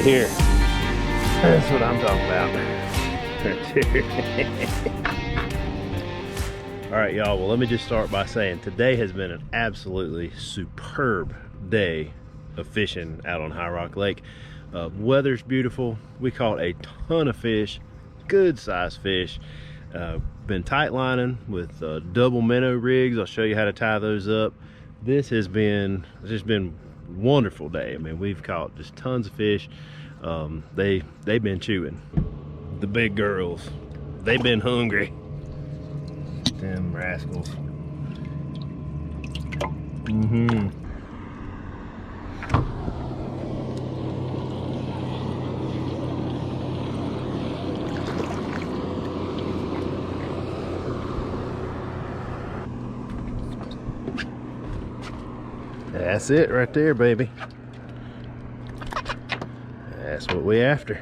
here. That's what I'm talking about. All right, y'all, well, let me just start by saying today has been an absolutely superb day of fishing out on High Rock Lake. Weather's beautiful. We caught a ton of fish, good sized fish. Been tight lining with double minnow rigs. I'll show you how to tie those up. This has been just been a wonderful day. I mean, we've caught just tons of fish. They've been chewing. The big girls, they've been hungry. Them rascals. That's it right there, baby. That's what we after.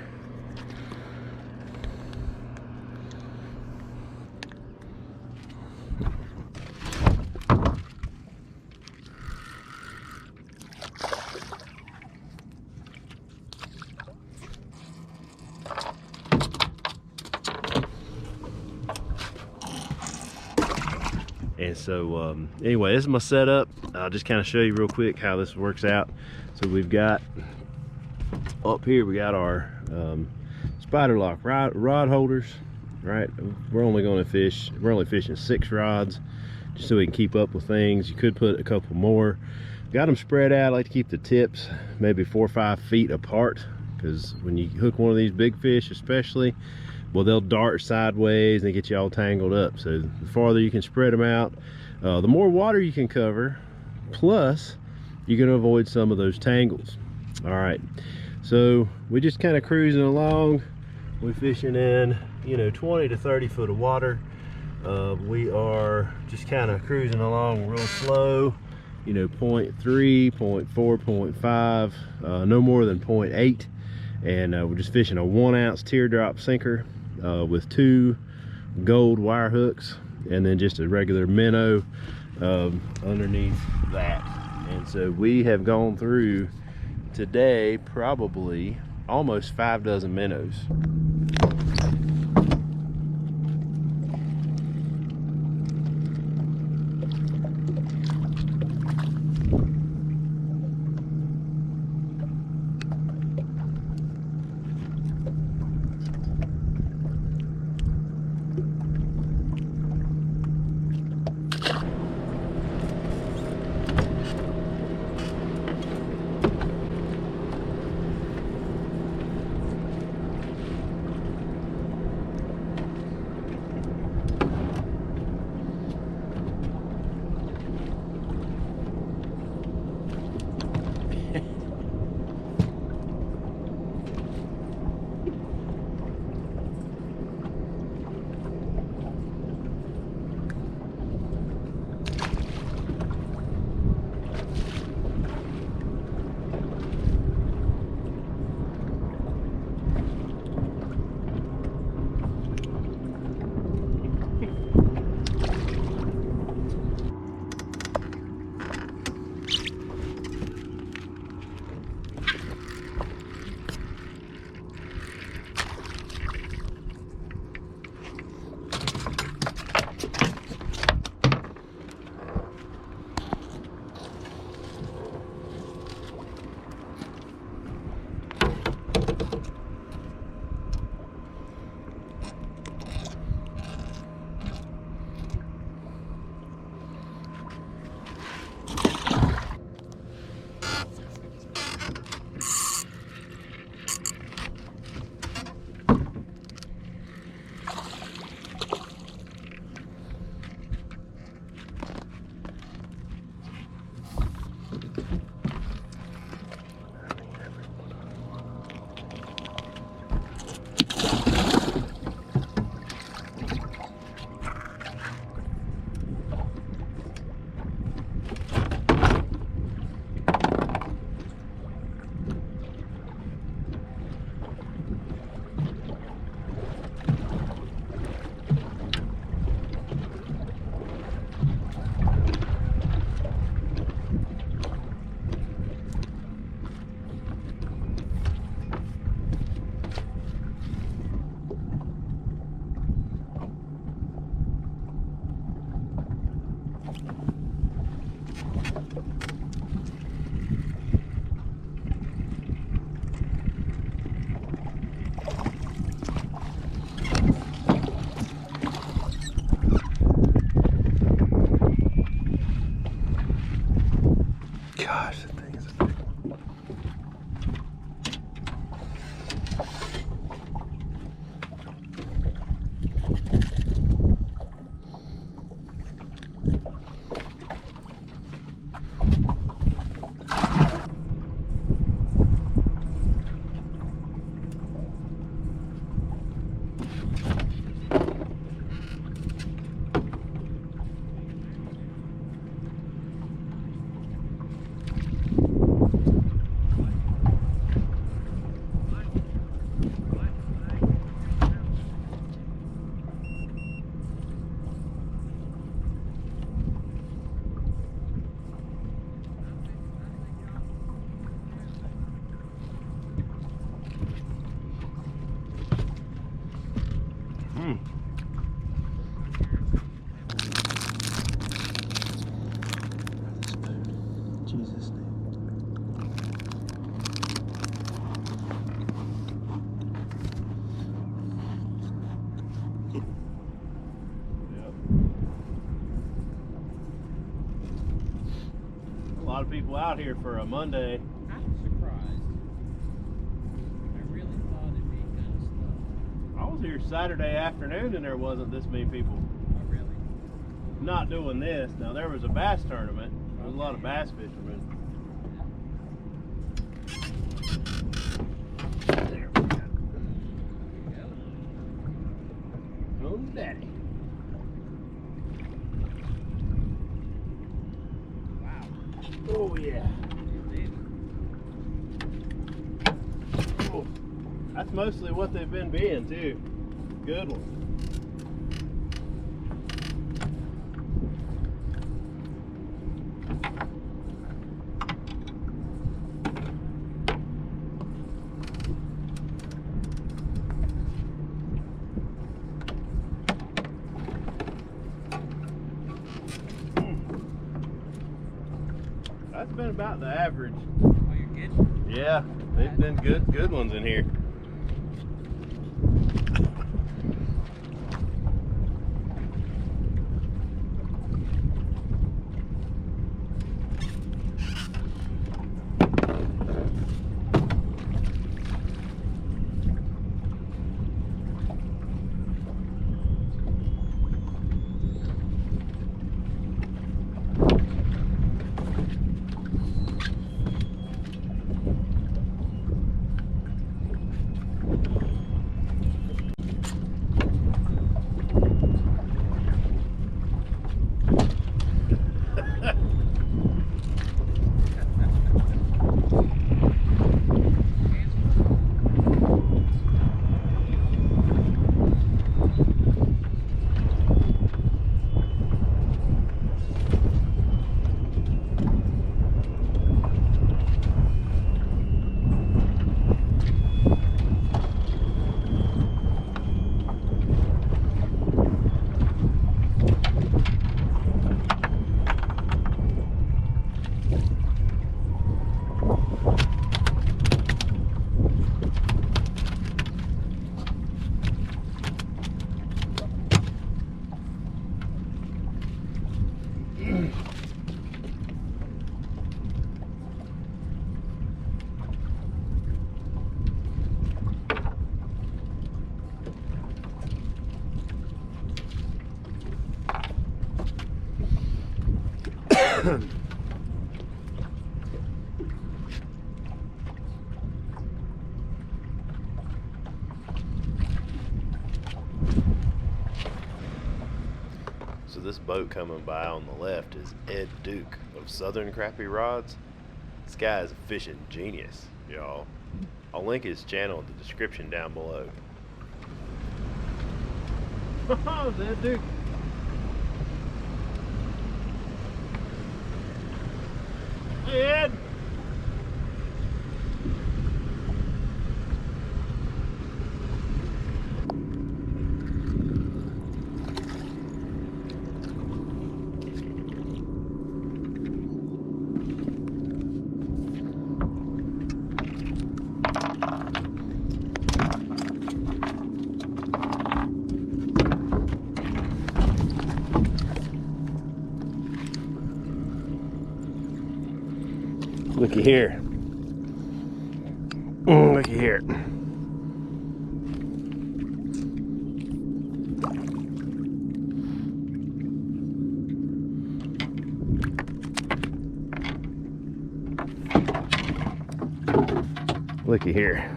And so anyway, this is my setup. I'll just kind of show you real quick how this works out. So we've got up here, we got our spider lock rod holders, right? We're only fishing 6 rods just so we can keep up with things. You could put a couple more. Got them spread out. I like to keep the tips maybe 4 or 5 feet apart, because when you hook one of these big fish especially, well, they'll dart sideways and they get you all tangled up. So the farther you can spread them out, the more water you can cover, plus you're going to avoid some of those tangles. All right, so we just kind of cruising along. We're fishing in, 20 to 30 foot of water. We are just kind of cruising along real slow, 0.3, 0.4, 0.5, no more than 0.8. And we're just fishing a 1 ounce teardrop sinker with 2 gold wire hooks, and then just a regular minnow underneath that. And so we have gone through today probably almost 5 dozen minnows. Jesus. A lot of people out here for a Monday. I'm surprised. I really thought it'd be kind of slow. I was here Saturday afternoon and there wasn't this many people. Oh, really? Not doing this. Now there was a bass tournament. There was a lot of bass fishermen. There we go. Home daddy. Wow. Oh yeah. Oh, that's mostly what they've been being too. Good one. That's been about the average. Oh, you're good? Yeah, they've been good ones in here. So this boat coming by on the left is Ed Duke of Southern Crappie Rods. This guy is a fishing genius, y'all. I'll link his channel in the description down below. Oh, Ed Duke. Hey, Ed. Looky here. Looky here. Looky here.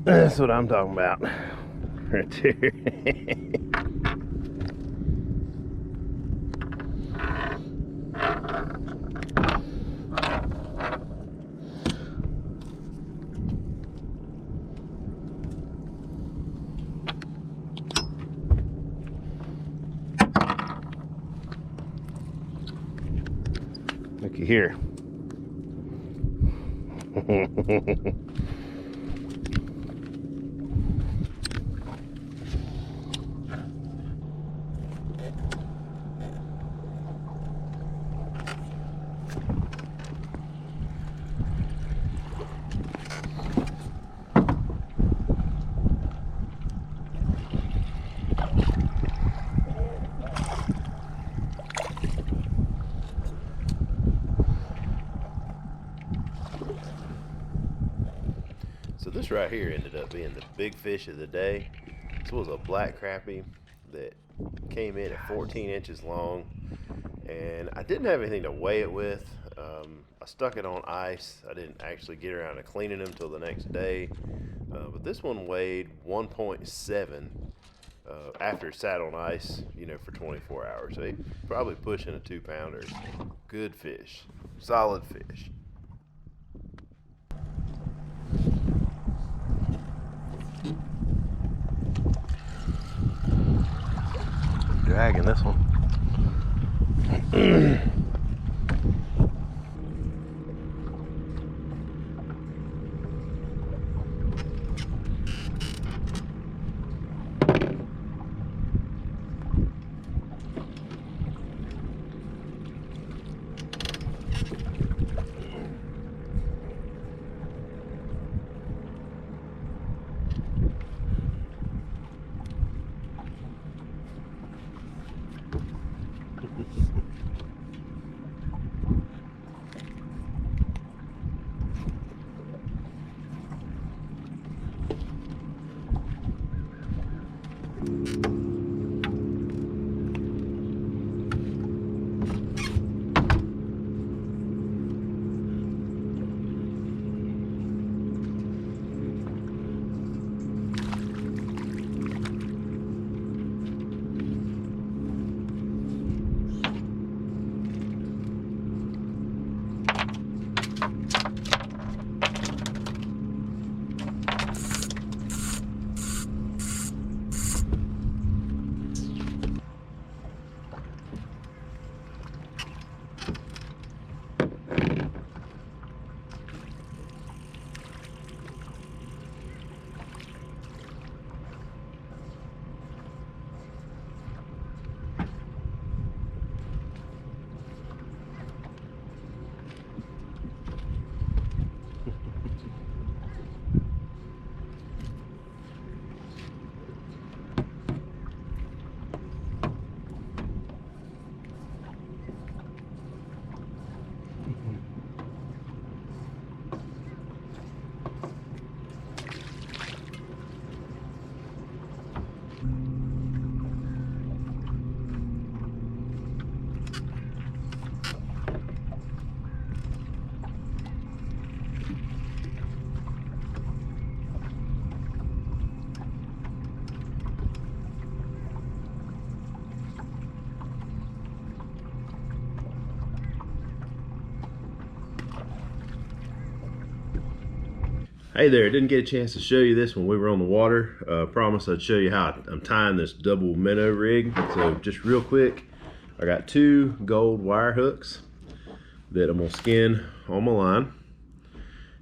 That's what I'm talking about right there. looky here. So this right here ended up being the big fish of the day. This was a black crappie that came in at 14 inches long, and I didn't have anything to weigh it with. I stuck it on ice. I didn't actually get around to cleaning them until the next day, but this one weighed 1.7 after it sat on ice, you know, for 24 hours. So he's probably pushing a 2-pounder. Good fish, solid fish. Dragging this one. Hey there, didn't get a chance to show you this when we were on the water. Promised I'd show you how I'm tying this double minnow rig. So just real quick, I got 2 gold wire hooks that I'm gonna skin on my line.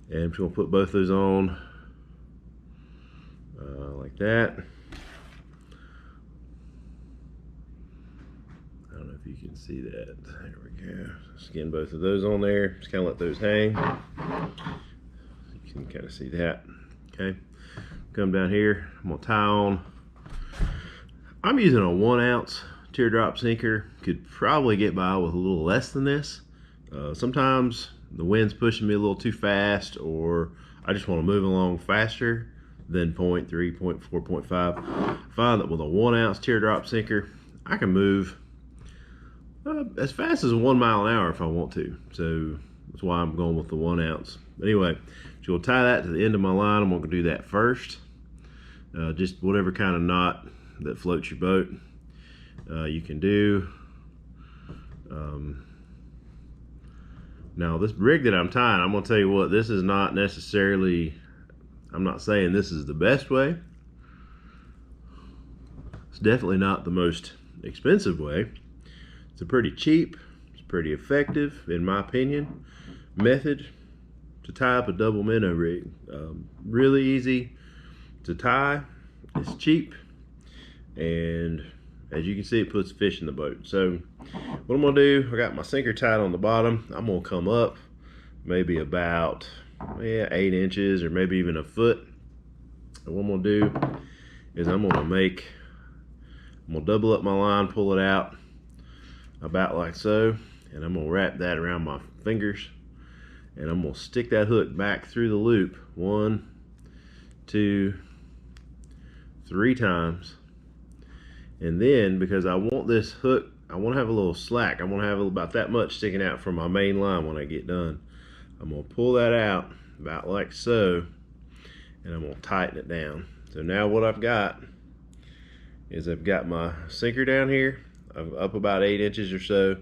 And I'm just gonna put both those on like that. I don't know if you can see that. There we go. Skin both of those on there. Just kind of let those hang. You can kind of see that. Okay, come down here. I'm gonna tie on. I'm using a 1-ounce teardrop sinker. Could probably get by with a little less than this. Sometimes the wind's pushing me a little too fast, or I just want to move along faster than 0.3, 0.4, 0.5. I find that with a 1-ounce teardrop sinker, I can move as fast as 1 mile an hour if I want to. So that's why I'm going with the 1-ounce. Anyway, so we'll tie that to the end of my line. I'm going to do that first. Just whatever kind of knot that floats your boat you can do. Now this rig that I'm tying, I'm going to tell you what, this is not necessarily, I'm not saying this is the best way. It's definitely not the most expensive way. It's a pretty cheap, it's pretty effective, in my opinion, method to tie up a double minnow rig. Really easy to tie, it's cheap, and as you can see, it puts fish in the boat. So what I'm gonna do, I got my sinker tied on the bottom. I'm gonna come up maybe about 8 inches or maybe even a foot. And what I'm gonna do is I'm gonna double up my line, pull it out about like so, and I'm gonna wrap that around my fingers, and I'm gonna stick that hook back through the loop 1, 2, 3 times. And then, because I want this hook, I want to have a little slack. I want to have about that much sticking out from my main line when I get done. I'm gonna pull that out about like so, and I'm gonna tighten it down. So now what I've got is I've got my sinker down here. I'm up about 8 inches or so.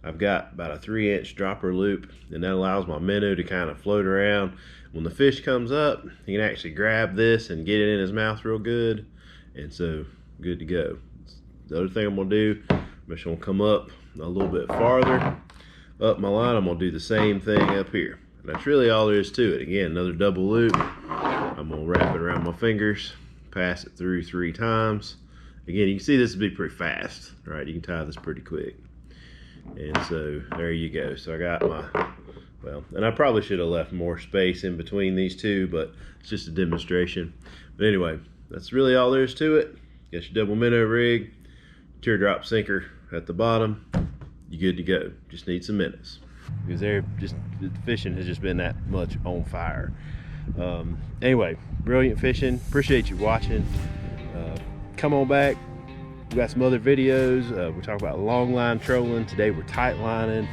I've got about a 3-inch dropper loop, and that allows my minnow to kind of float around. When the fish comes up, he can actually grab this and get it in his mouth real good, and so good to go. The other thing I'm gonna do, I'm just gonna come up a little bit farther up my line. I'm gonna do the same thing up here. And that's really all there is to it. Again, another double loop. I'm gonna wrap it around my fingers, pass it through 3 times. Again, you can see this would be pretty fast, right? You can tie this pretty quick. And so there you go. So I got my, well, and I probably should have left more space in between these two, but it's just a demonstration. But anyway, that's really all there is to it. Got your double minnow rig, teardrop sinker at the bottom. You're good to go. Just need some minnows, because the fishing has just been that much on fire. Anyway, brilliant fishing. Appreciate you watching. Come on back. We got some other videos. We're talking about long line trolling. Today we're tight lining.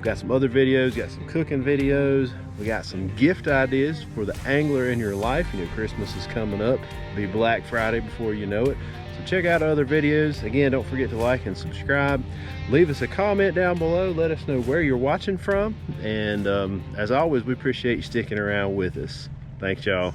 Got some other videos, got some cooking videos. We got some gift ideas for the angler in your life. You know, Christmas is coming up. It'll be Black Friday before you know it. So check out other videos. Again, don't forget to like and subscribe. Leave us a comment down below. Let us know where you're watching from. And as always, we appreciate you sticking around with us. Thanks, y'all.